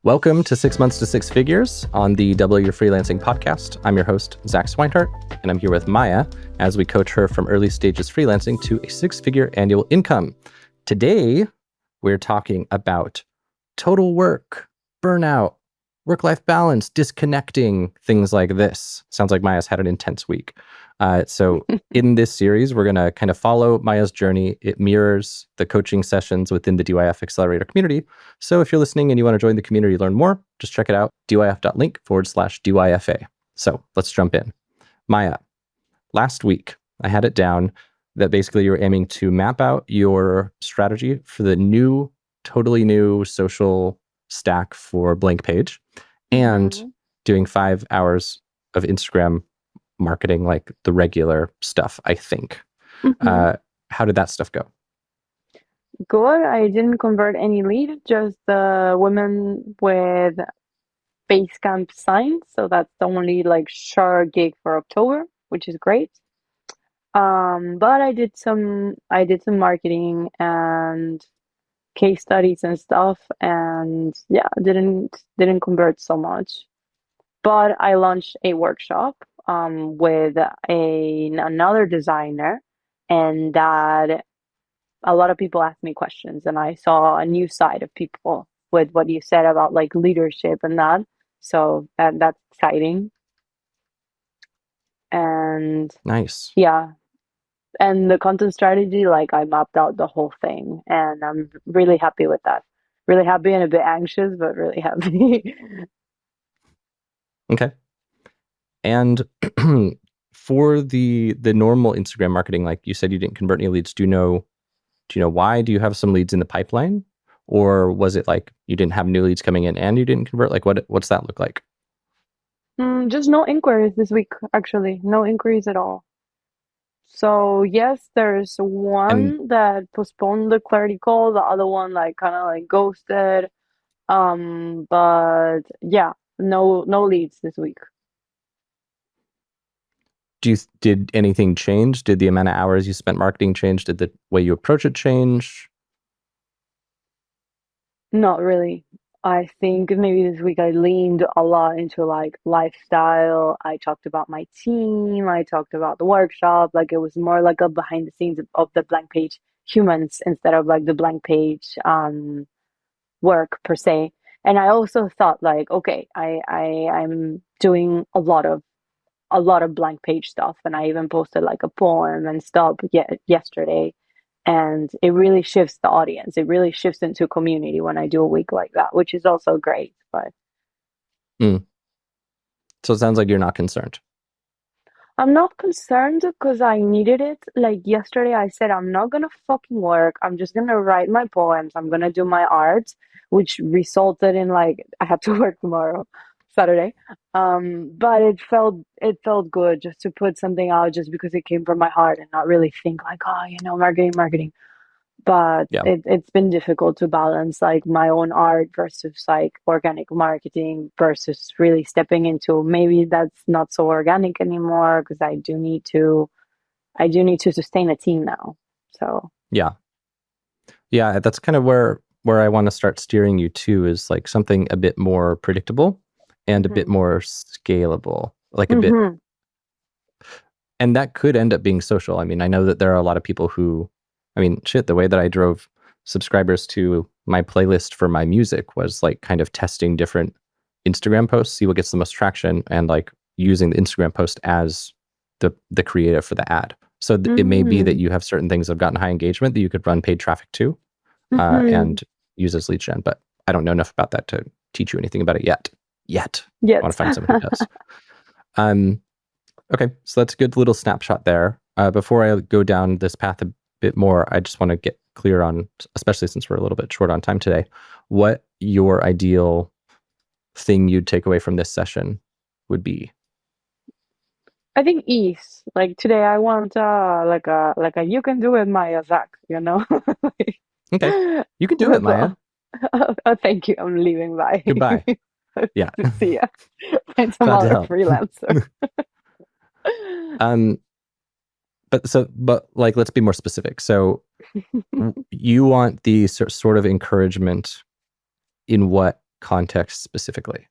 Welcome to 6 Months to Six Figures on the Double Your Freelancing podcast. I'm your host, Zach Swinehart, and I'm here with Maia as we coach her from early stages freelancing to a six-figure annual income. Today, we're talking about total work, burnout, work-life balance, disconnecting, things like this. Sounds like Maia's had an intense week. So in this series, we're going to kind of follow Maia's journey. It mirrors the coaching sessions within the DYF Accelerator community. So if you're listening and you want to join the community, learn more, just check it out, dyf.link/DYFA. So let's jump in. Maia, last week, I had it down that basically you're aiming to map out your strategy for the totally new social stack for Blank Page and doing 5 hours of Instagram marketing, like the regular stuff, I think. How did that stuff go? Good. I didn't convert any lead, just the women with base camp signs. So that's the only like sure gig for October, which is great. But I did some marketing and case studies and stuff, and yeah, didn't convert so much. But I launched a workshop with another designer, and that a lot of people asked me questions, and I saw a new side of people with what you said about like leadership and that. So that's exciting. And Nice. yeah, and the content strategy, like I mapped out the whole thing, and I'm really happy with that. Really happy and a bit anxious, but really happy. Okay. And for the normal Instagram marketing, like you said, you didn't convert any leads. Do you know why? Do you have some leads in the pipeline? Or was it like you didn't have new leads coming in and you didn't convert? Like what's that look like? Just no inquiries this week, actually. No inquiries at all. So yes, there's And one that postponed the clarity call, the other one like kind of like ghosted. But yeah, no leads this week. did anything change? Did the amount of hours you spent marketing change? Did the way you approach it change? Not really. I think maybe this week I leaned a lot into like lifestyle. I talked about my team. I talked about the workshop. Like it was more like a behind the scenes of the blank page humans instead of like the blank page work per se. And I also thought like, okay, I'm doing a lot of blank page stuff, and I even posted like a poem and stuff yesterday. And it really shifts the audience. It really shifts into community when I do a week like that, which is also great. But So it sounds like you're not concerned. I'm not concerned because I needed it. Like yesterday, I said, I'm not gonna fucking work. I'm just gonna write my poems. I'm gonna do my art, which resulted in like I have to work tomorrow, Saturday. But it felt good just to put something out just because it came from my heart and not really think like, oh, marketing. But Yeah. it's been difficult to balance like my own art versus like organic marketing versus really stepping into maybe that's not so organic anymore because I do need to sustain a team now. So Yeah. Yeah, that's kind of where I want to start steering you to, is like something a bit more predictable and a bit hmm more scalable, like a bit. hmm And that could end up being social. I mean, I know that there are a lot of people who, the way that I drove subscribers to my playlist for my music was like kind of testing different Instagram posts, see what gets the most traction, and like using the Instagram post as the creative for the ad. So it may be that hmm you have certain things that have gotten high engagement that you could run paid traffic to hmm and use as lead gen. But I don't know enough about that to teach you anything about it yet. I want Yet. to find someone who does. Okay, so that's a good little snapshot there. Before I go down this path a bit more, I just want to get clear on, especially since we're a little bit short on time today, what your ideal thing you'd take away from this session would be. I think ease. Like today I want like a you can do it, Maya Zach. Okay, you can do it, That's Maia. all. Oh, thank you. I'm leaving. Bye. Goodbye. Yeah, See ya. Find some glad to other help. freelancer. um, but like, let's be more specific. So you want the sort of encouragement in what context specifically?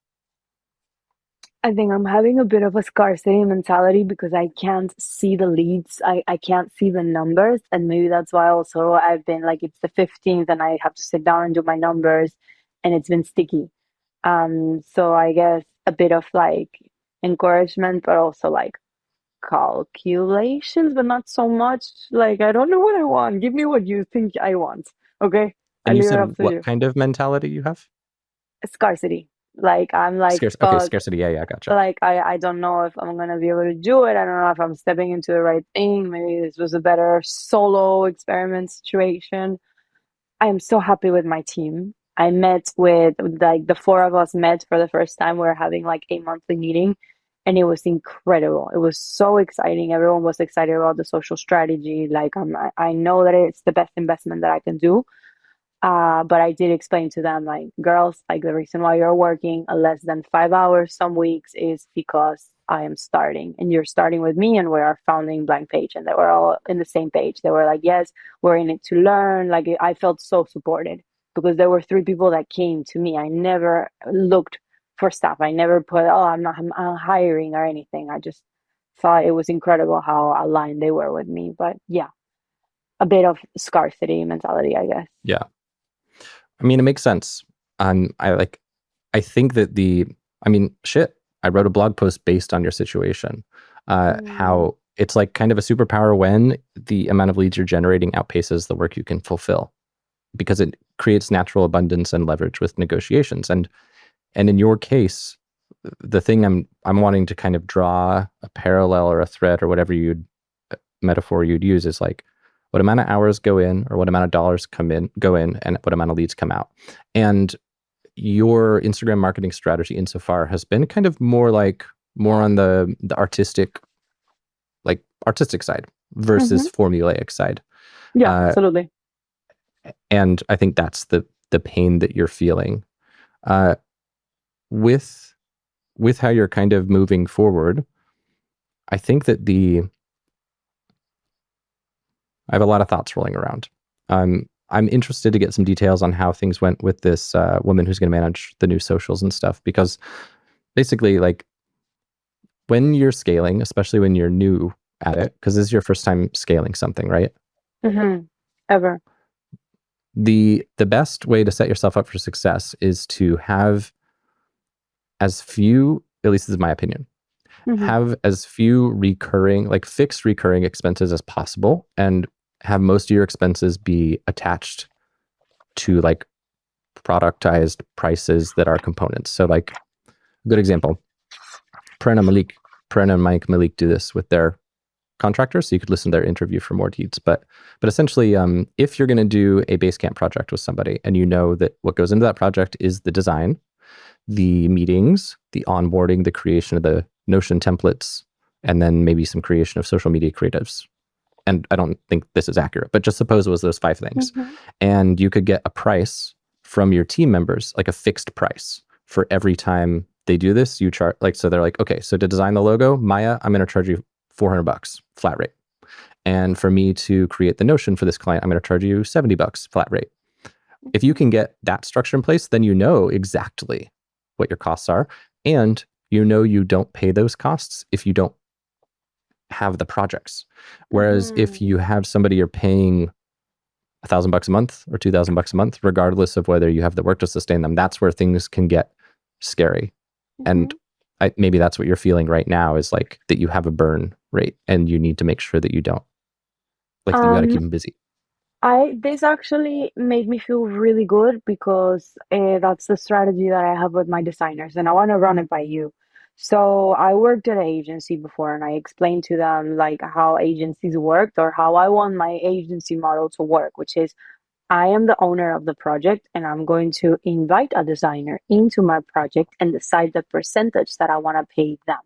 I think I'm having a bit of a scarcity mentality because I can't see the leads. I can't see the numbers. And maybe that's why also I've been like, it's the 15th and I have to sit down and do my numbers and it's been sticky. So I guess a bit of like encouragement, but also like calculations, but not so much. Like, I don't know what I want. Give me what you think I want. Okay. I And you leave it said up to what you. kind of mentality you have? Scarcity. Like, I'm like, Scarce. Okay, fuck. scarcity. Yeah, gotcha. Like, I don't know if I'm gonna be able to do it. I don't know if I'm stepping into the right thing. Maybe this was a better solo experiment situation. I am so happy with my team. I met with like the four of us met for the first time. We are having like a monthly meeting and it was incredible. It was so exciting. Everyone was excited about the social strategy. Like I know that it's the best investment that I can do. But I did explain to them, like, girls, like the reason why you're working less than 5 hours some weeks is because I am starting and you're starting with me and we are founding blank page. And they were all in the same page. They were like, yes, we're in it to learn. Like I felt so supported because there were three people that came to me. I never looked for stuff. I never put, oh, I'm hiring or anything. I just thought it was incredible how aligned they were with me. But yeah, a bit of scarcity mentality, I guess. Yeah. I mean, it makes sense. I think that I mean, shit, I wrote a blog post based on your situation. Mm. How it's like kind of a superpower when the amount of leads you're generating outpaces the work you can fulfill because it creates natural abundance and leverage with negotiations. And in your case, the thing I'm wanting to kind of draw a parallel or a thread or whatever metaphor you'd use is like what amount of hours go in or what amount of dollars go in and what amount of leads come out. And your Instagram marketing strategy insofar has been kind of more on the artistic side Hmm. versus formulaic side. Yeah, Uh, absolutely. and I think that's the pain that you're feeling. Uh, with how you're kind of moving forward, I think that I have a lot of thoughts rolling around. I'm interested to get some details on how things went with this woman who's going to manage the new socials and stuff, because basically, like, when you're scaling, especially when you're new at it, because this is your first time scaling something, right? Hmm. Ever. The best way to set yourself up for success is to have as few, at least this is my opinion, Hmm. have as few recurring, like fixed recurring expenses as possible, and have most of your expenses be attached to like productized prices that are components. So like a good example, Pran and Mike Malik do this with their contractors, so you could listen to their interview for more deeds. But essentially, if you're going to do a Basecamp project with somebody, and you know that what goes into that project is the design, the meetings, the onboarding, the creation of the Notion templates, and then maybe some creation of social media creatives. And I don't think this is accurate, but just suppose it was those 5 things. Hmm. And you could get a price from your team members, like a fixed price for every time they do this. You charge, like, so they're like, okay, so to design the logo, Maya, I'm going to charge you $400 flat rate. And for me to create the Notion for this client, I'm going to charge you $70 flat rate. If you can get that structure in place, then you know exactly what your costs are. And you know you don't pay those costs if you don't have the projects. Whereas if Hmm. you have somebody you're paying $1,000 a month or $2,000 a month, regardless of whether you have the work to sustain them, that's where things can get scary. And Hmm. maybe that's what you're feeling right now, is like that you have a burn rate and you need to make sure that you don't, like, that you got to Um, keep them busy. I this actually made me feel really good because that's the strategy that I have with my designers, and I want to run it by you. So I worked at an agency before, and I explained to them like how agencies worked or how I want my agency model to work, which is I am the owner of the project, and I'm going to invite a designer into my project and decide the percentage that I want to pay them.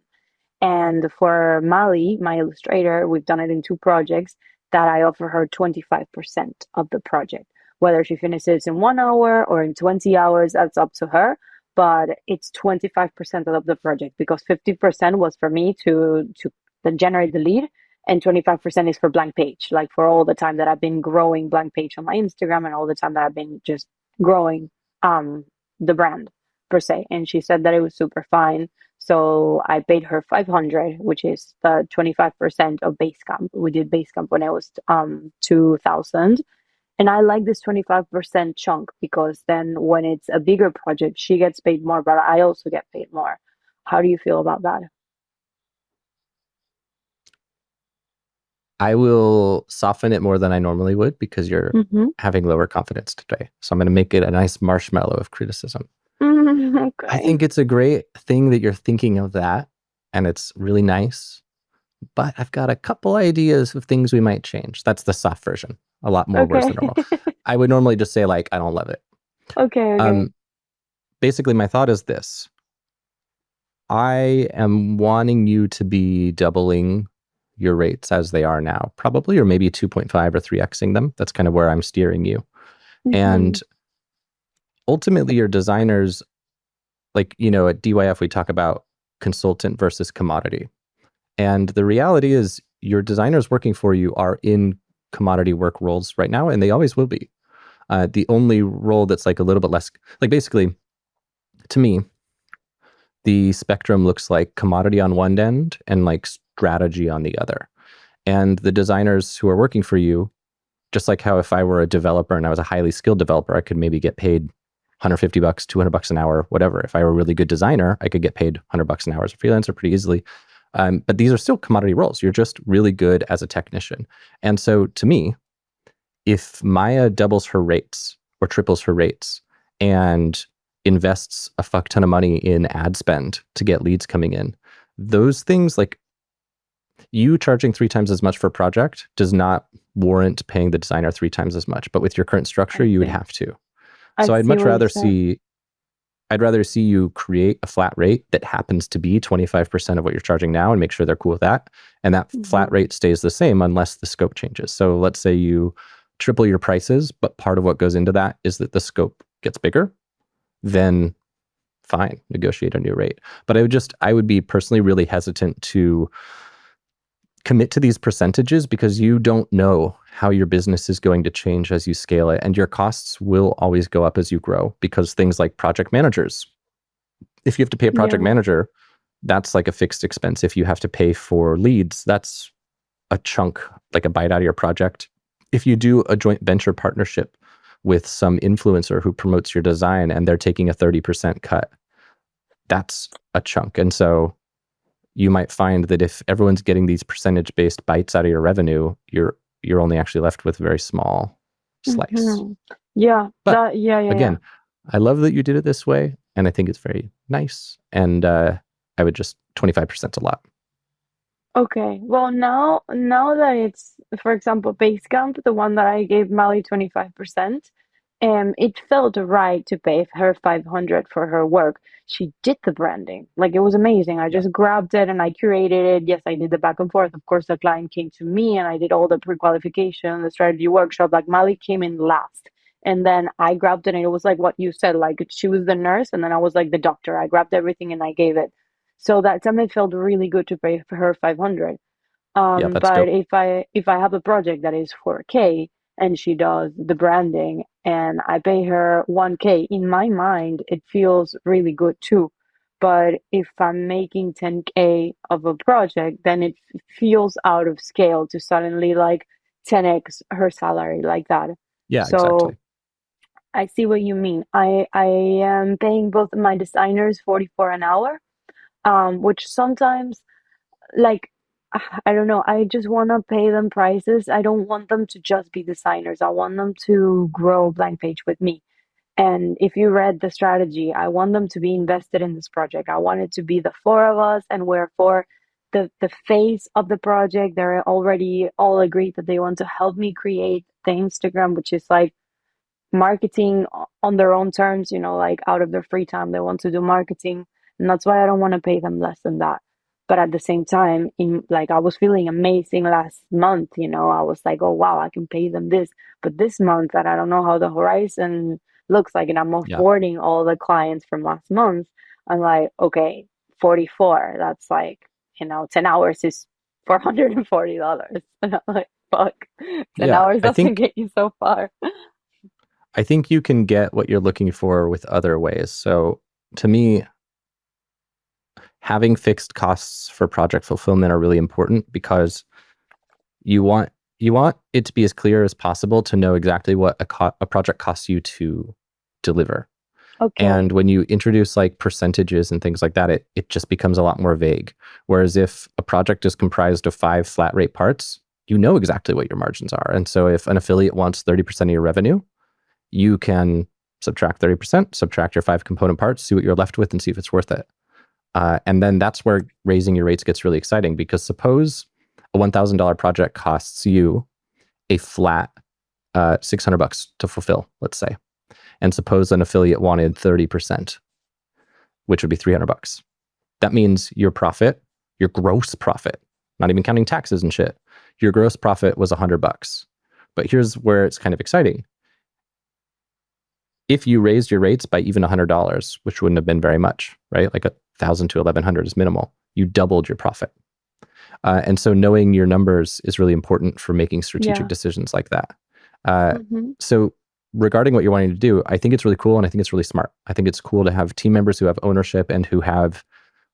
And for Mali, my illustrator, we've done it in two projects that I offer her 25% of the project. Whether she finishes in 1 hour or in 20 hours, that's up to her. But it's 25% of the project because 50% was for me to generate the lead, and 25% is for blank page, like for all the time that I've been growing blank page on my Instagram and all the time that I've been just growing the brand. per se, and she said that it was super fine. So I paid her 500, which is the 25% of base camp. We did base camp when I was 2000. And I like this 25% chunk because then when it's a bigger project, she gets paid more, but I also get paid more. How do you feel about that? I will soften it more than I normally would because you're Mm-hmm. having lower confidence today. So I'm going to make it a nice marshmallow of criticism. I Okay. think it's a great thing that you're thinking of that, and it's really nice. But I've got a couple ideas of things we might change. That's the soft version. A lot more words Okay. than normal. I would normally just say like, I don't love it. Okay, okay. Um, Basically, my thought is this: I am wanting you to be doubling your rates as they are now, probably, or maybe 2.5 or 3xing them. That's kind of where I'm steering you. Mm-hmm. And ultimately, your designers, like, at DYF, we talk about consultant versus commodity. And the reality is, your designers working for you are in commodity work roles right now, and they always will be. The only role that's like a little bit less, like basically, to me, the spectrum looks like commodity on one end and like strategy on the other. And the designers who are working for you, just like how if I were a developer and I was a highly skilled developer, I could maybe get paid 150 bucks, 200 bucks an hour, whatever. If I were a really good designer, I could get paid 100 bucks an hour as a freelancer pretty easily. But these are still commodity roles. You're just really good as a technician. And so to me, if Maia doubles her rates or triples her rates and invests a fuck ton of money in ad spend to get leads coming in, those things, like you charging 3 times as much for a project does not warrant paying the designer 3 times as much. But with your current structure, I you would see. have to. I So see what you said. I'd rather see you create a flat rate that happens to be 25% of what you're charging now and make sure they're cool with that. And that flat Mm-hmm. rate stays the same unless the scope changes. So let's say you triple your prices, but part of what goes into that is that the scope gets bigger, then fine, negotiate a new rate. But I would be personally really hesitant to commit to these percentages because you don't know how your business is going to change as you scale it. And your costs will always go up as you grow because things like project managers, if you have to pay a project Yeah. manager, that's like a fixed expense. If you have to pay for leads, that's a chunk, like a bite out of your project. If you do a joint venture partnership with some influencer who promotes your design and they're taking a 30% cut, that's a chunk. And so you might find that if everyone's getting these percentage-based bites out of your revenue, you're only actually left with a very small slice. Mm-hmm. Yeah. But Yeah. again, I love that you did it this way, and I think it's very nice. And I would just 25% a lot. Okay. Well, now that it's, for example, Basecamp, the one that I gave Mali 25%, it felt right to pay her 500 for her work. She did the branding. Like it was amazing. I Yeah, just grabbed it and I curated it. Yes, I did the back and forth. Of course, the client came to me and I did all the pre-qualification, the strategy workshop. Like Mali came in last. And then I grabbed it and it was like what you said, like she was the nurse and then I was like the doctor. I grabbed everything and I gave it. So that time it felt really good to pay for her 500. yeah, that's But dope. if I have a project that is 4K and she does the branding and I pay her 1K, in my mind it feels really good too. But if I'm making 10K of a project, then it feels out of scale to suddenly like 10x her salary like that. Yeah, So exactly. I see what you mean. I am paying both of my designers 44 an hour, which sometimes like I don't know, I just want to pay them prices. I don't want them to just be designers. I want them to grow blank page with me. And if you read the strategy, I want them to be invested in this project. I want it to be the four of us, and we're for the face of the project. They're already all agreed that they want to help me create the Instagram, which is like marketing on their own terms, like out of their free time, they want to do marketing. And that's why I don't want to pay them less than that. But at the same time, in like I was feeling amazing last month, I was like, oh wow, I can pay them this. But this month, that I don't know how the horizon looks like, and I'm Yeah, offboarding all the clients from last month. I'm like, okay, 44, that's like, 10 hours is $440. And I'm like, fuck, 10 yeah. hours doesn't get you so far. I think you can get what you're looking for with other ways. So to me, having fixed costs for project fulfillment are really important because you want it to be as clear as possible to know exactly what a project costs you to deliver. Okay. And when you introduce like percentages and things like that, it just becomes a lot more vague. Whereas if a project is comprised of 5 flat rate parts, you know exactly what your margins are. And so if an affiliate wants 30% of your revenue, you can subtract 30%, subtract your 5 component parts, see what you're left with, and see if it's worth it. And then that's where raising your rates gets really exciting, because suppose a $1,000 project costs you a flat $600 to fulfill, let's say. And suppose an affiliate wanted 30%, which would be $300. That means your profit, your gross profit, not even counting taxes and shit, your gross profit was $100. But here's where it's kind of exciting. If you raised your rates by even $100, which wouldn't have been very much, right? Like 1,000 to 1,100 is minimal. You doubled your profit. And so knowing your numbers is really important for making strategic Yeah. decisions like that. Uh, Mm-hmm. so regarding what you're wanting to do, I think it's really cool, and I think it's really smart. I think it's cool to have team members who have ownership and who have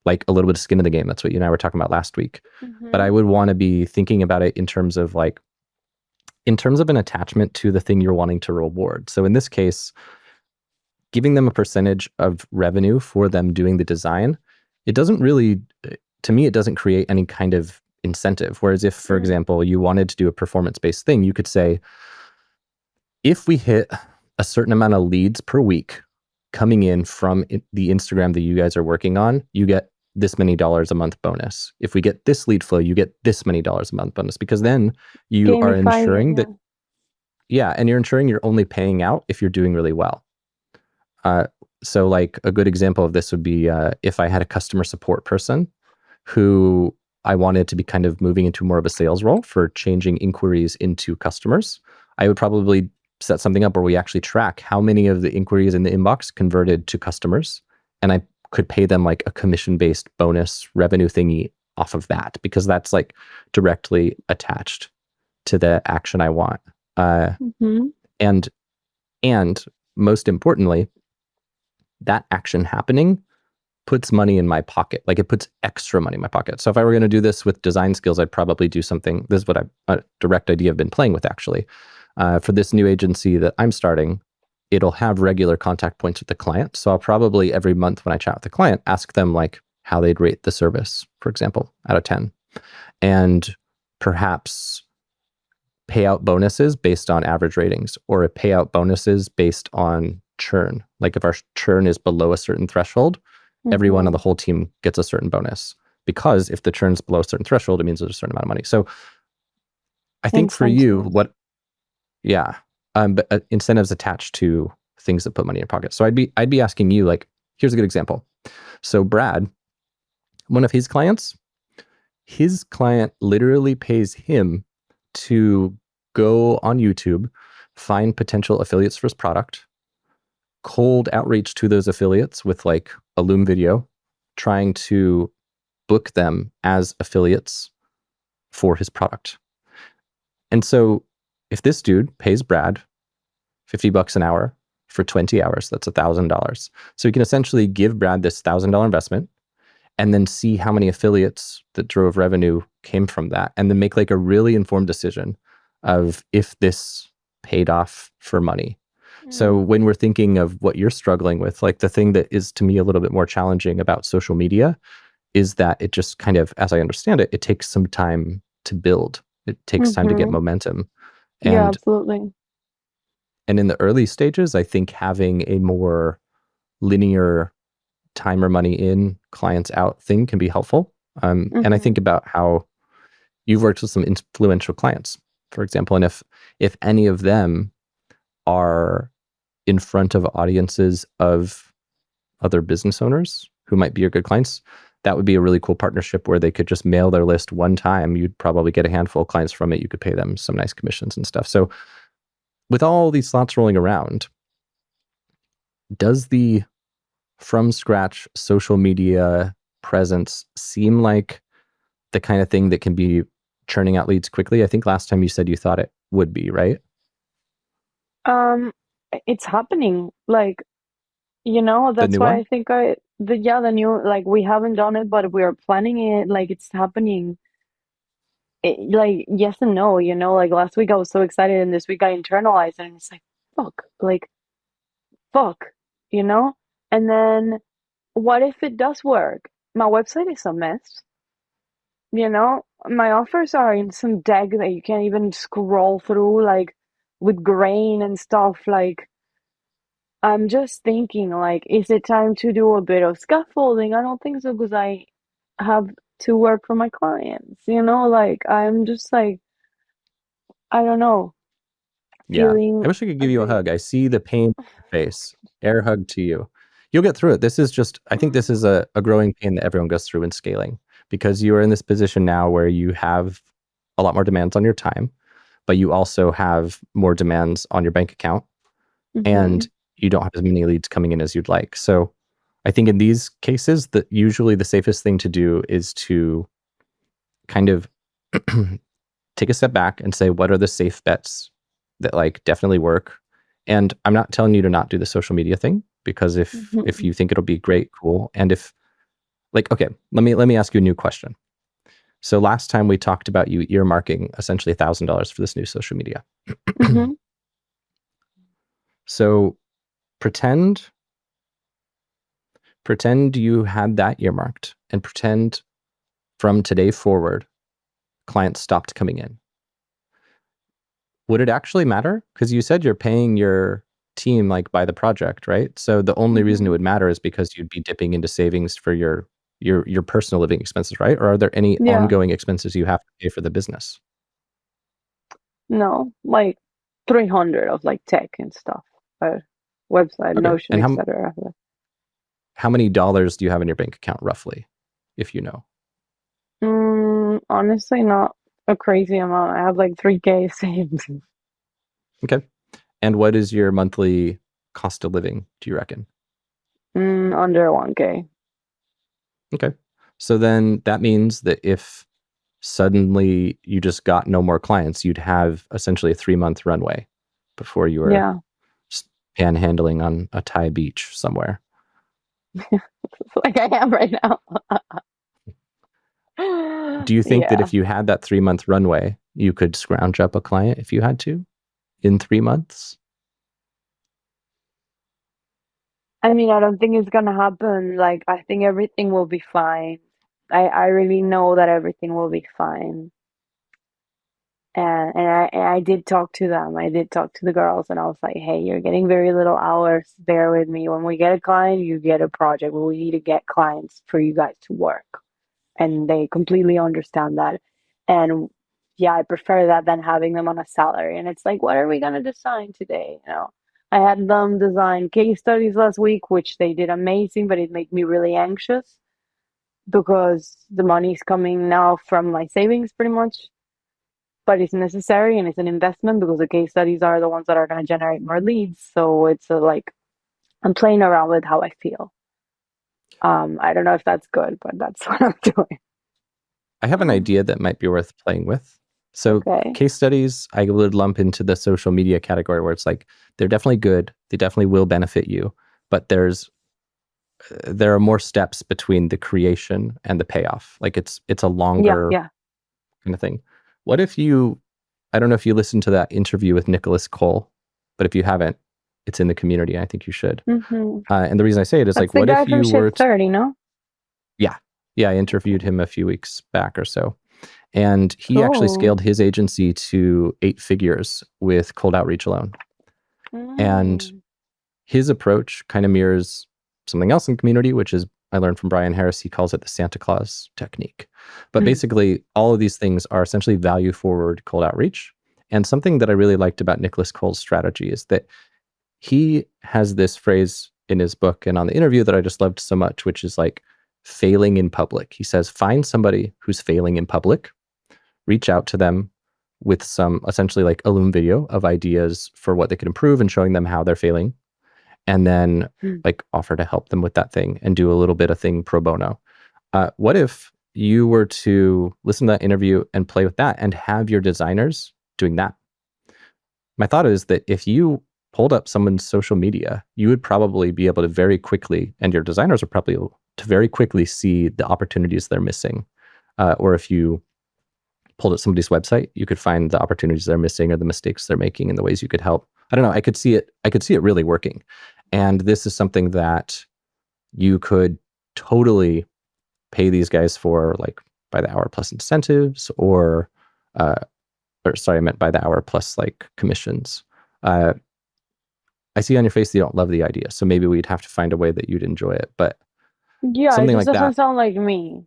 like a little bit of skin in the game. That's what you and I were talking about last week. But Mm-hmm. I would want to be thinking about it in terms of an attachment to the thing you're wanting to reward. So in this case, giving them a percentage of revenue for them doing the design, it doesn't really, to me, it doesn't create any kind of incentive. Whereas if, for example, you wanted to do a performance-based thing, you could say, if we hit a certain amount of leads per week coming in from the Instagram that you guys are working on, you get this many dollars a month bonus. If we get this lead flow, you get this many dollars a month bonus, because then you are Gamifying, ensuring yeah. that, yeah, and you're ensuring you're only paying out if you're doing really well. Uh, so like a good example of this would be if I had a customer support person who I wanted to be kind of moving into more of a sales role for changing inquiries into customers, I would probably set something up where we actually track how many of the inquiries in the inbox converted to customers. And I could pay them like a commission-based bonus revenue thingy off of that, because that's like directly attached to the action I want. Mm-hmm. And and most importantly, that action happening puts money in my pocket. Like it puts extra money in my pocket. So if I were going to do this with design skills, I'd probably do something. This is what a direct idea I've been playing with actually. For this new agency that I'm starting, it'll have regular contact points with the client. So I'll probably every month when I chat with the client, ask them like how they'd rate the service, for example, out of 10. And perhaps pay out bonuses based on average ratings, or a payout bonuses based on churn. Like if our churn is below a certain threshold, everyone on Mm-hmm. the whole team gets a certain bonus. Because if the churn's below a certain threshold, it means there's a certain amount of money. So I think for you, Incentives. yeah, but incentives attached to things that put money in your pocket. So I'd be asking you, like, here's a good example. So Brad, one of his client literally pays him to go on YouTube, find potential affiliates for his product, cold outreach to those affiliates with like a Loom video, trying to book them as affiliates for his product. And so if this dude pays Brad $50 an hour for 20 hours, that's $1,000. So he can essentially give Brad this $1,000 investment and then see how many affiliates that drove revenue came from that, and then make like a really informed decision of if this paid off for money. So Mm. when we're thinking of what you're struggling with, like the thing that is to me a little bit more challenging about social media is that it just kind of, as I understand it, it takes some time to build. It takes time to get Mm-hmm. momentum. Yeah, And absolutely. in the early stages, I think having a more linear time or money in, clients out thing can be helpful. And I Mm-hmm. think about how you've worked with some influential clients, for example, and if any of them are in front of audiences of other business owners who might be your good clients, that would be a really cool partnership where they could just mail their list one time. You'd probably get a handful of clients from it. You could pay them some nice commissions and stuff. So with all these thoughts rolling around, does the from scratch social media presence seem like the kind of thing that can be churning out leads quickly? I think last time you said you thought it would be, right? Um, it's happening. Like The That's new why one? I think the new, like, we haven't done it, but we are planning it. Like, it's happening. Like, yes and no, like last week I was so excited and this week I internalized it and it's like, fuck, like, fuck, you know? And then what if it does work? My website is a mess, My offers are in some deck that you can't even scroll through, like, with grain and stuff. Like, I'm just thinking, like, is it time to do a bit of scaffolding? I don't think so because I have to work for my clients, Like, I'm just like, I don't know, Yeah. I feeling wish I could a give you a bit. hug. I see the pain in your face. Air hug to you. You'll get through it. I think this is a growing pain that everyone goes through in scaling because you are in this position now where you have a lot more demands on your time, but you also have more demands on your bank account Hmm. and you don't have as many leads coming in as you'd like. So I think in these cases that usually the safest thing to do is to kind of take a step back and say, what are the safe bets that like definitely work? And I'm not telling you to not do the social media thing because if Hmm. you think it'll be great, cool. And if like, okay, let me ask you a new question. So last time we talked about you earmarking essentially $1,000 for this new social media. Hmm. So pretend pretend you had that earmarked and pretend from today forward clients stopped coming in. Would it actually matter? Because you said you're paying your team like by the project, right? So the only reason it Hmm. would matter is because you'd be dipping into savings for your personal living expenses, right? Or are there any Yeah, ongoing expenses you have to pay for the business? no, like 300 of like tech and stuff, website, Okay. Notion, And etc. how many dollars do you have in your bank account roughly, if you know? Honestly, not a crazy amount. I have like 3K saved. Okay. And what is your monthly cost of living, do you reckon? Under 1K. Okay. So then that means that if suddenly you just got no more clients, you'd have essentially a 3-month runway before you were Yeah, panhandling on a Thai beach somewhere. like I am right now. Do you think that Yeah. if you had that 3-month runway, you could scrounge up a client if you had to in 3 months? I mean, I don't think it's gonna happen. Like, I think everything will be fine. I really know that everything will be fine. And I did talk to them. I did talk to the girls, and I was like, "Hey, you're getting very little hours. Bear with me. When we get a client, you get a project. But we need to get clients for you guys to work." And they completely understand that. And yeah, I prefer that than having them on a salary. And it's like, what are we gonna design today? I had them design case studies last week, which they did amazing, but it made me really anxious because the money's coming now from my savings pretty much, but it's necessary and it's an investment because the case studies are the ones that are going to generate more leads. So it's like I'm playing around with how I feel. I don't know if that's good, but that's what I'm doing. I have an idea that might be worth playing with. So, Okay. case studies, I would lump into the social media category where it's like they're definitely good, they definitely will benefit you, but there are more steps between the creation and the payoff. Like it's a Yeah, longer yeah. kind of thing. What if you, I don't know if you listened to that interview with Nicholas Cole, but if you haven't, it's in the community. I think you should. Hmm. And the reason I say it is That's like, the what guy if from you were Shift to, 30, no? yeah, yeah, I interviewed him a few weeks back or so. And he actually Cool. scaled his agency to 8 figures with cold outreach alone. And Mm. his approach kind of mirrors something else in community, which is I learned from Brian Harris. He calls it the Santa Claus technique. But basically, all of these things are essentially value forward cold outreach. And something that I really liked about Nicholas Cole's strategy is that he has this phrase in his book and on the interview that I just loved so much, which is like failing in public. He says, find somebody who's failing in public, reach out to them with some essentially like a Loom video of ideas for what they could improve and showing them how they're failing and then like offer to help them with that thing and do a little bit of thing pro bono. What if you were to listen to that interview and play with that and have your designers doing that? My thought is that if you pulled up someone's social media, you would probably be able to very quickly, and your designers are probably able to very quickly see the opportunities they're missing. Or if you pulled at somebody's website, you could find the opportunities they're missing or the mistakes they're making and the ways you could help. I don't know. I could see it really working. And this is something that you could totally pay these guys for, like by the hour plus incentives, uh, or sorry, I meant by the hour plus like commissions. Uh, I see on your face that you don't love the idea, so maybe we'd have to find a way that you'd enjoy it. But Yeah, it something just like doesn't that, sound like me.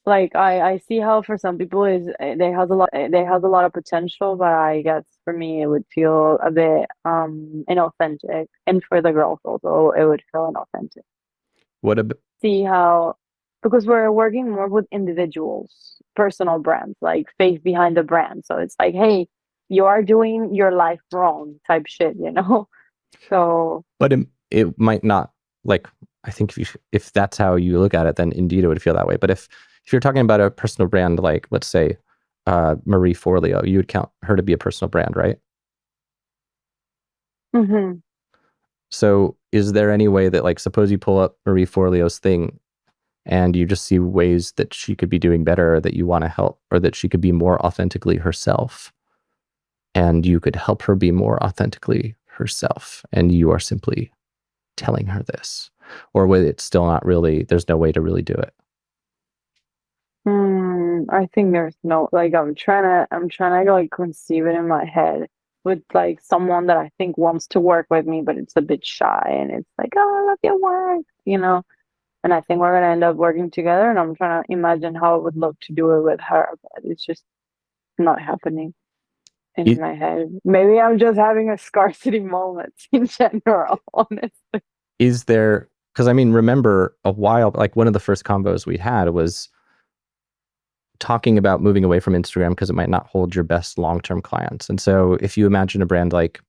Like I see how for some people is they has a lot of potential, but I guess for me it would feel a bit inauthentic, and for the girls also it would feel inauthentic. what a See how, because we're working more with individuals, personal brands, like face behind the brand. So it's like, hey, you are doing your life wrong type shit, you know? So, but it might not, like, I think if that's how you look at it, then indeed it would feel that way. But if you're talking about a personal brand, like let's say Marie Forleo, you would count her to be a personal brand, right? mhm. So is there any way that, like, suppose you pull up Marie Forleo's thing and you just see ways that she could be doing better, or that you want to help, or that she could be more authentically herself, and you could help her be more authentically herself, and you are simply telling her this? Or would it still not really, there's no way to really do it? I think there's no, like, I'm trying to like conceive it in my head with like someone that I think wants to work with me, but it's a bit shy and it's like, oh, I love your work, you know? And I think we're gonna end up working together, and I'm trying to imagine how it would look to do it with her, but it's just not happening in it my head. Maybe I'm just having a scarcity moment in general, honestly. is there, because I mean, remember a while, like one of the first combos we had was talking about moving away from Instagram because it might not hold your best long-term clients. And so if you imagine a brand like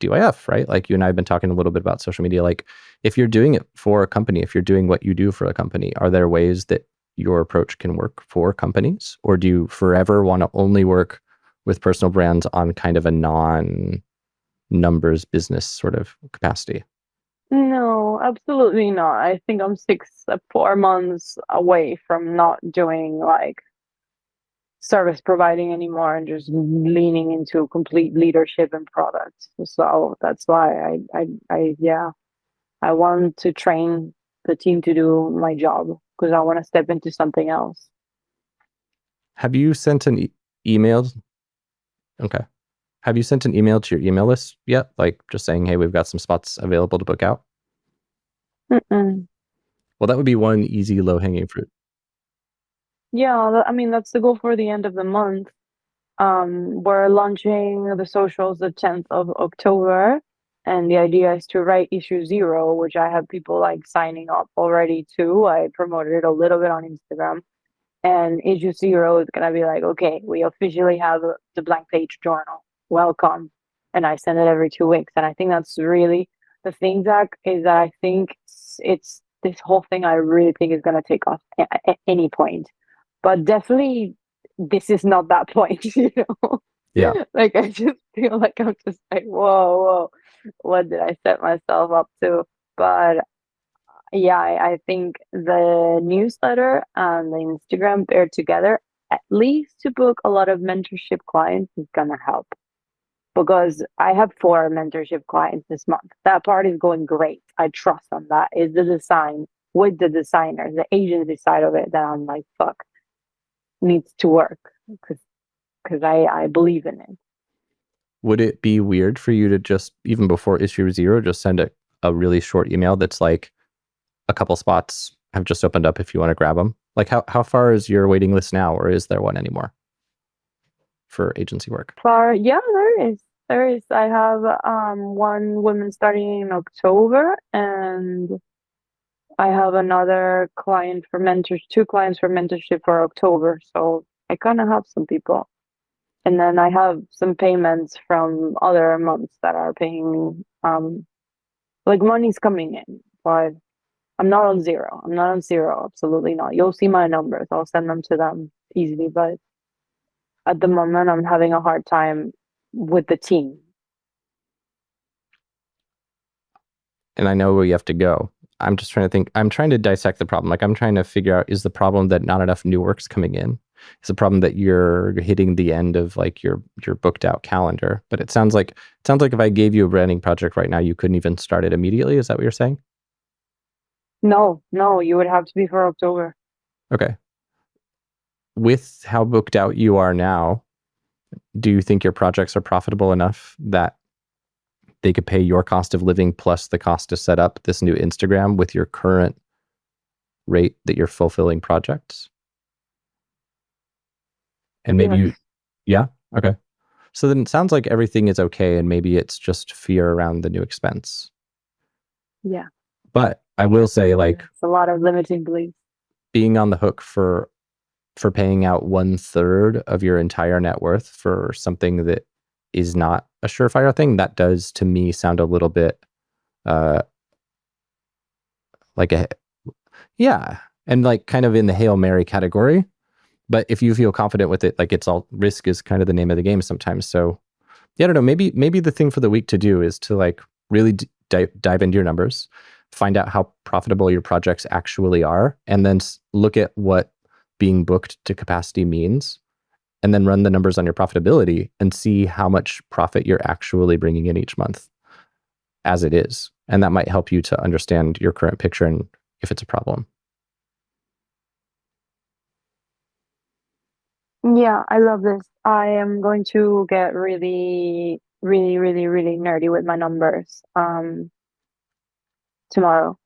DYF, right? Like you and I have been talking a little bit about social media. Like if you're doing it for a company, if you're doing what you do for a company, are there ways that your approach can work for companies? Or do you forever want to only work with personal brands on kind of a non-numbers business sort of capacity? No, absolutely not. I think I'm 4 months away from not doing like service providing anymore and just leaning into complete leadership and products. So that's why yeah, I want to train the team to do my job because I want to step into something else. Have you sent an email? Okay. Have you sent an email to your email list yet? Like just saying, hey, we've got some spots available to book out? Mm-mm. Well, that would be one easy low hanging fruit. Yeah, I mean that's the goal for the end of the month. We're launching the socials the 10th of October, and the idea is to write issue zero, which I have people like signing up already too. I promoted it a little bit on Instagram. And issue zero is gonna be like, okay, we officially have the blank page journal. Welcome. And I send it every 2 weeks. And I think that's really the thing, Zach, is that I think it's this whole thing I really think is gonna take off at any point. But definitely this is not that point, you know. Yeah. Like I just feel like I'm just like, whoa, what did I set myself up to? But yeah, I think the newsletter and the Instagram paired together, at least to book a lot of mentorship clients, is gonna help because I have 4 mentorship clients this month. That part is going great. I trust on that. Is the design with the designers, the agency side of it that I'm like, fuck, needs to work because I believe in it. Would it be weird for you to just, even before issue zero, just send a really short email that's like, a couple spots have just opened up if you want to grab them? Like how far is your waiting list now, or is there one anymore for agency work? For yeah, there is. There is. I have one woman starting in October, and I have another client for mentors, 2 clients for mentorship for October. So I kind of have some people. And then I have some payments from other months that are paying me. Like money's coming in, but I'm not on zero. I'm not on zero. Absolutely not. You'll see my numbers. I'll send them to them easily. But at the moment, I'm having a hard time with the team. and I know where you have to go. I'm just trying to think. I'm trying to dissect the problem. Like I'm trying to figure out, is the problem that not enough new work's coming in? Is the problem that you're hitting the end of like your booked out calendar? But it sounds like if I gave you a branding project right now, you couldn't even start it immediately. Is that what you're saying? No, no, you would have to be for October. Okay. With how booked out you are now, do you think your projects are profitable enough that they could pay your cost of living plus the cost to set up this new Instagram with your current rate that you're fulfilling projects? And maybe Yes. you, yeah, okay. So then it sounds like everything is okay, and maybe it's just fear around the new expense. Yeah. But I will say, like, It's a lot of limiting beliefs. being on the hook for paying out 1/3 of your entire net worth for something that is not a surefire thing, that does to me sound a little bit uh like a, yeah, and like kind of in the Hail Mary category. But if you feel confident with it, like it's all, risk is kind of the name of the game sometimes. So yeah, I don't know. Maybe the thing for the week to do is to like really dive into your numbers, find out how profitable your projects actually are, and then look at what being booked to capacity means, and then run the numbers on your profitability and see how much profit you're actually bringing in each month as it is. And that might help you to understand your current picture and if it's a problem. Yeah, I love this. I am going to get really, really, really, really nerdy with my numbers tomorrow.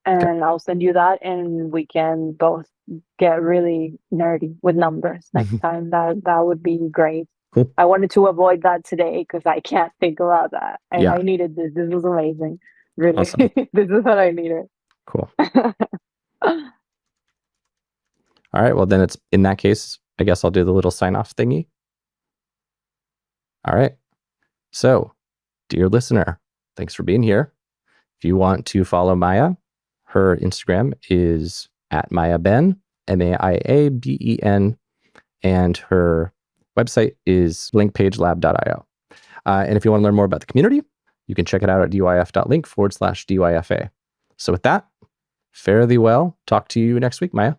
Okay. And I'll send you that and we can both get really nerdy with numbers next time. That would be great. Cool. I wanted to avoid that today because I can't think about that. I Yeah. needed this. This was amazing. Really. Awesome. This is what I needed. Cool. All right. Well, then it's in that case, I guess I'll do the little sign off thingy. All right. So, dear listener, thanks for being here. If you want to follow Maia, her Instagram is at Maia Ben, MaiaBen, and her website is linkpagelab.io. And if you want to learn more about the community, you can check it out at dyf.link/DYFA. So with that, fare thee well. Talk to you next week, Maia.